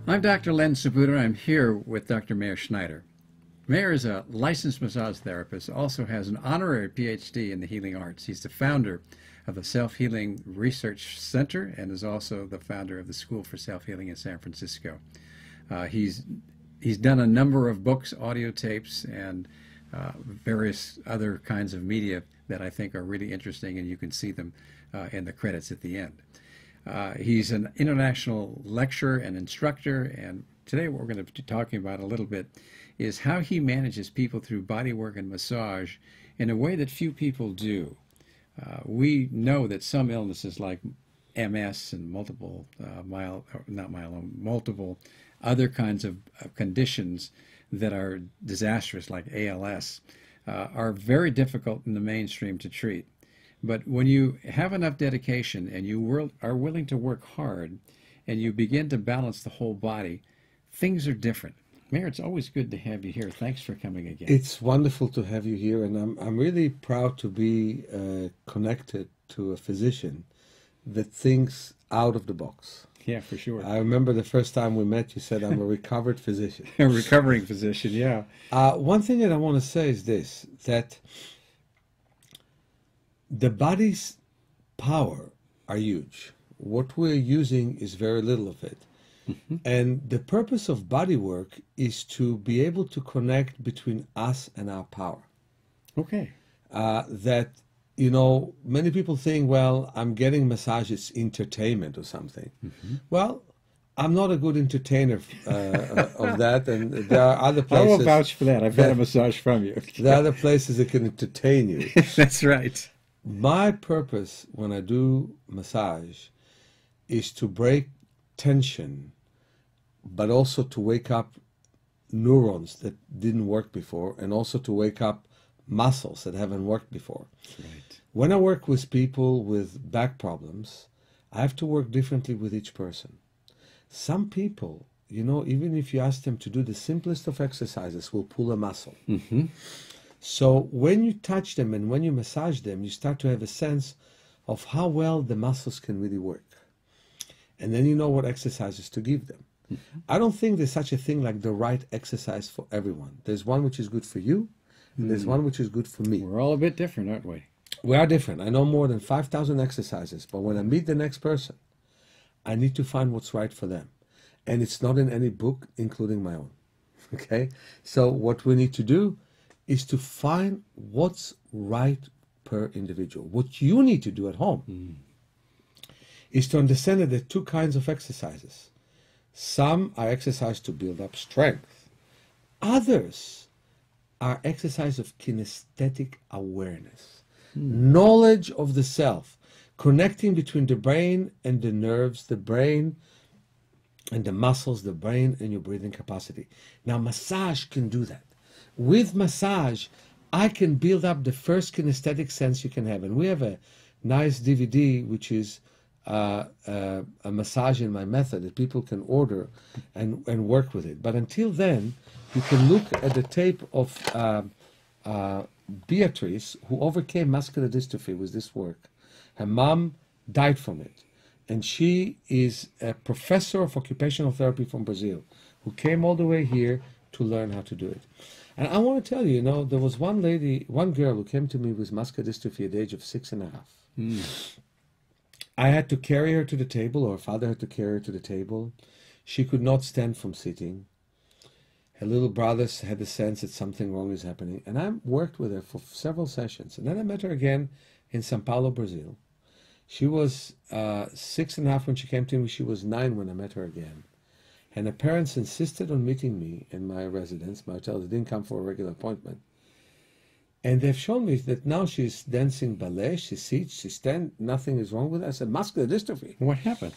I'm Dr. Len Sabuto. I'm here with Dr. Meir Schneider. Meir is a licensed massage therapist, also has an honorary PhD in the healing arts. He's the founder of the Self-Healing Research Center and is also the founder of the School for Self-Healing in San Francisco. He's done a number of books, audio tapes, and various other kinds of media that I think are really interesting, and you can see them in the credits at the end. He's an international lecturer and instructor, and today what we're going to be talking about a little bit is how he manages people through bodywork and massage in a way that few people do. We know that some illnesses like MS and multiple multiple other kinds of conditions that are disastrous like ALS are very difficult in the mainstream to treat. But when you have enough dedication and you are willing to work hard and you begin to balance the whole body, things are different. Meir, it's always good to have you here. Thanks for coming again. It's wonderful to have you here, and I'm really proud to be connected to a physician that thinks out of the box. Yeah, for sure. I remember the first time we met, you said I'm a recovered physician. A recovering physician, yeah. One thing that I want to say is this, that the body's power are huge. What we're using is very little of it. Mm-hmm. And the purpose of bodywork is to be able to connect between us and our power. Okay. That, you know, many people think, well, I'm getting massage, it's entertainment or something. Mm-hmm. Well, I'm not a good entertainer of that, and there are other places. I will vouch for that. I've had a massage from you. There are other places that can entertain you. That's right. My purpose when I do massage is to break tension, but also to wake up neurons that didn't work before, and also to wake up muscles that haven't worked before. Right. When I work with people with back problems, I have to work differently with each person. Some people, you know, even if you ask them to do the simplest of exercises, will pull a muscle. Mm-hmm. So when you touch them and when you massage them, you start to have a sense of how well the muscles can really work. And then you know what exercises to give them. Mm-hmm. I don't think there's such a thing like the right exercise for everyone. There's one which is good for you, and there's one which is good for me. We're all a bit different, aren't we? We are different. I know more than 5,000 exercises, but when I meet the next person, I need to find what's right for them. And it's not in any book, including my own. Okay? So what we need to do is to find what's right per individual. What you need to do at home is to understand that there are two kinds of exercises. Some are exercises to build up strength. Others are exercise of kinesthetic awareness, knowledge of the self, connecting between the brain and the nerves, the brain and the muscles, the brain and your breathing capacity. Now, massage can do that. With massage, I can build up the first kinesthetic sense you can have. And we have a nice DVD, which is a massage in my method that people can order and work with it. But until then, you can look at the tape of Beatrice, who overcame muscular dystrophy with this work. Her mom died from it. And she is a professor of occupational therapy from Brazil who came all the way here to learn how to do it. And I want to tell you, you know, there was one girl who came to me with muscular dystrophy at the age of 6.5. I had to carry her to the table, or her father had to carry her to the table. She could not stand from sitting. Her little brothers had the sense that something wrong is happening. And I worked with her for several sessions. And then I met her again in São Paulo, Brazil. She was 6.5 when she came to me. She was 9 when I met her again. And her parents insisted on meeting me in my residence, my hotel. They didn't come for a regular appointment. And they've shown me that now she's dancing ballet, she sits, she stands, nothing is wrong with her. I said, muscular dystrophy. What happened?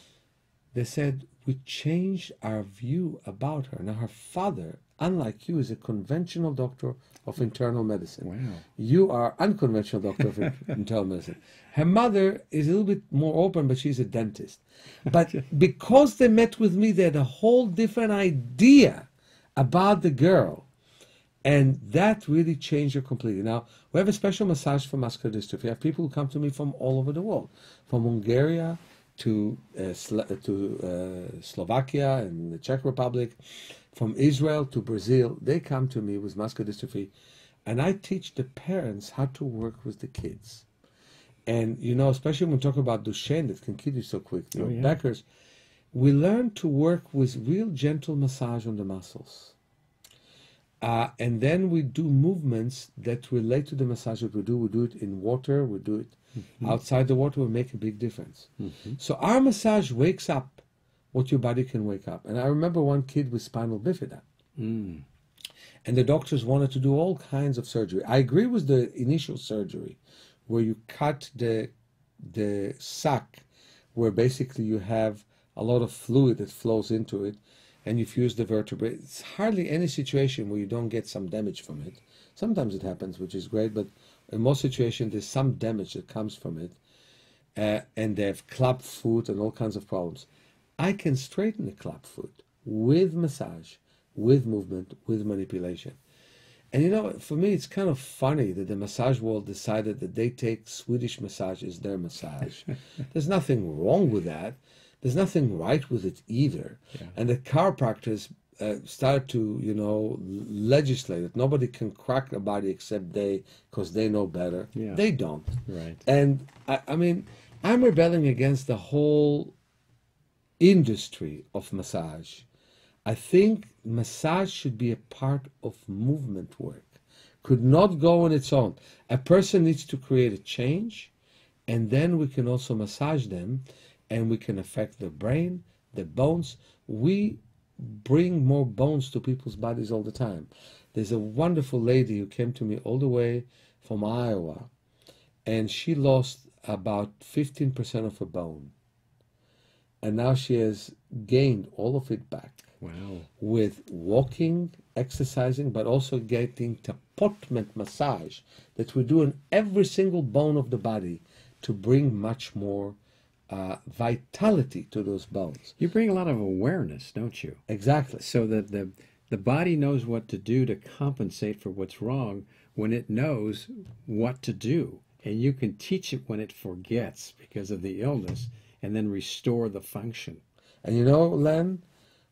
They said, we changed our view about her. Now her father, unlike you, is a conventional doctor of internal medicine. Wow. You are unconventional doctor of internal medicine. Her mother is a little bit more open, but she's a dentist. But because they met with me, they had a whole different idea about the girl. And that really changed her completely. Now, we have a special massage for muscular dystrophy. I have people who come to me from all over the world, from Hungary to Slovakia and the Czech Republic, from Israel to Brazil. They come to me with muscular dystrophy, and I teach the parents how to work with the kids. And, you know, especially when we talk about Duchenne, that can kill you so quick, you know, Becker's, we learn to work with real gentle massage on the muscles. And then we do movements that relate to the massage that we do. We do it in water, we do it outside the water, will make a big difference. So our massage wakes up what your body can wake up. And I remember one kid with spinal bifida. And the doctors wanted to do all kinds of surgery. I agree with the initial surgery, where you cut the sac, where basically you have a lot of fluid that flows into it, and you fuse the vertebrae. It's hardly any situation where you don't get some damage from it. Sometimes it happens, which is great, but in most situations there's some damage that comes from it, and they have club foot and all kinds of problems. I can straighten the club foot with massage, with movement, with manipulation. And you know, for me, it's kind of funny that the massage world decided that they take Swedish massage as their massage. There's nothing wrong with that. There's nothing right with it either. And the chiropractors started to, you know, legislate it. Nobody can crack the body except they, because they know better. They don't. And I mean, I'm rebelling against the whole industry of massage. I think massage should be a part of movement work. Could not go on its own. A person needs to create a change, and then we can also massage them, and we can affect the brain, the bones. We bring more bones to people's bodies all the time. There's a wonderful lady who came to me all the way from Iowa, and she lost about 15% of her bone. And now she has gained all of it back. With walking, exercising, but also getting tapotment massage that we do on every single bone of the body to bring much more vitality to those bones. You bring a lot of awareness, don't you? Exactly. So that the body knows what to do to compensate for what's wrong when it knows what to do. And you can teach it when it forgets because of the illness, and then restore the function. And you know, Len,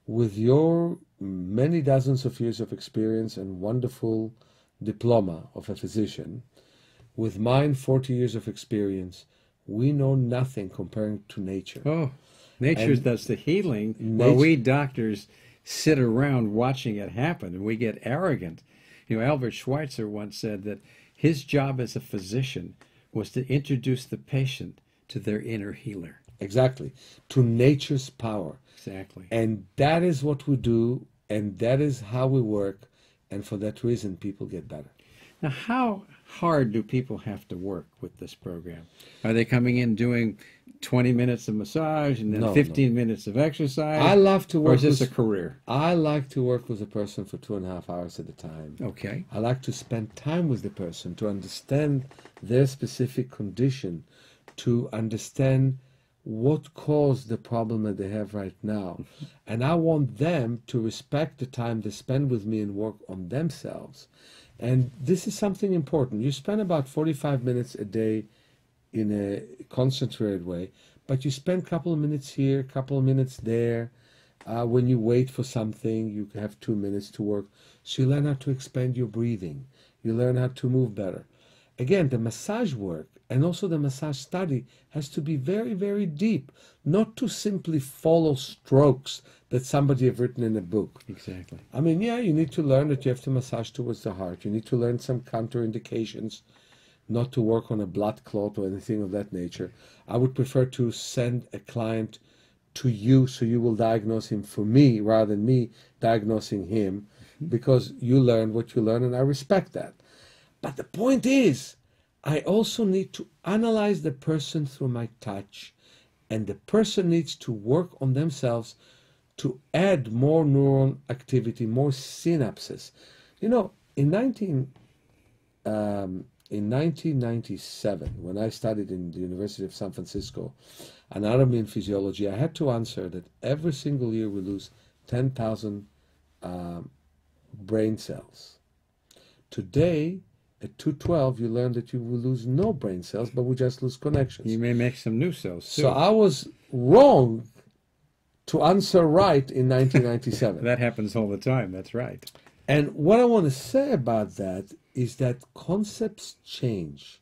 with your many dozens of years of experience and wonderful diploma of a physician, with mine 40 years of experience, we know nothing comparing to nature. Oh, nature does the healing, while we doctors sit around watching it happen, and we get arrogant. You know, Albert Schweitzer once said that his job as a physician was to introduce the patient to their inner healer. Exactly. To nature's power. Exactly. And that is what we do, and that is how we work, and for that reason people get better. Now, how hard do people have to work with this program? Are they coming in doing 20 minutes of massage and then 15 minutes of exercise? I love to work. Or is this a career? I like to work with a person for 2.5 hours at a time. Okay. I like to spend time with the person to understand their specific condition, to understand what caused the problem that they have right now. And I want them to respect the time they spend with me and work on themselves. And this is something important. You spend about 45 minutes a day in a concentrated way, but you spend a couple of minutes here, a couple of minutes there. When you wait for something, you have 2 minutes to work. So you learn how to expand your breathing. You learn how to move better. Again, the massage work and also the massage study has to be very, very deep, not to simply follow strokes that somebody have written in a book. Exactly. I mean, yeah, you need to learn that you have to massage towards the heart. You need to learn some counterindications, not to work on a blood clot or anything of that nature. I would prefer to send a client to you so you will diagnose him for me rather than me diagnosing him, because you learn what you learn, and I respect that. But the point is, I also need to analyze the person through my touch, and the person needs to work on themselves to add more neuron activity, more synapses. You know, in 1997, when I studied in the University of San Francisco, anatomy and physiology, I had to answer that every single year we lose 10,000 brain cells. Today, at 212, you learn that you will lose no brain cells, but we just lose connections. You may make some new cells too. So I was wrong to answer right in 1997. That happens all the time. That's right. And what I want to say about that is that concepts change.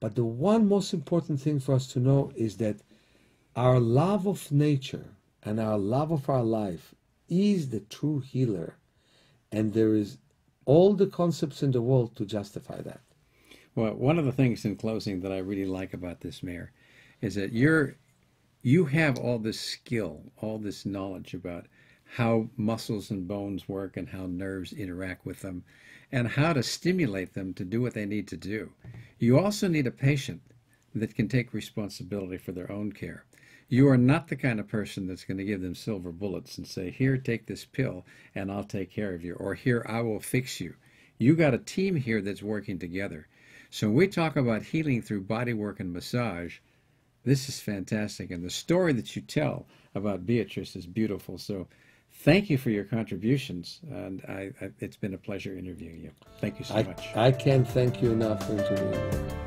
But the one most important thing for us to know is that our love of nature and our love of our life is the true healer. And there is all the concepts in the world to justify that. Well, one of the things in closing that I really like about this, Mayor, is that you have all this skill, all this knowledge about how muscles and bones work and how nerves interact with them and how to stimulate them to do what they need to do. You also need a patient that can take responsibility for their own care. You are not the kind of person that's going to give them silver bullets and say, here, take this pill and I'll take care of you, or here, I will fix you. You got a team here that's working together. So when we talk about healing through body work and massage, this is fantastic. And the story that you tell about Beatrice is beautiful. So thank you for your contributions. And it's been a pleasure interviewing you. Thank you so much. I can't thank you enough for interviewing me.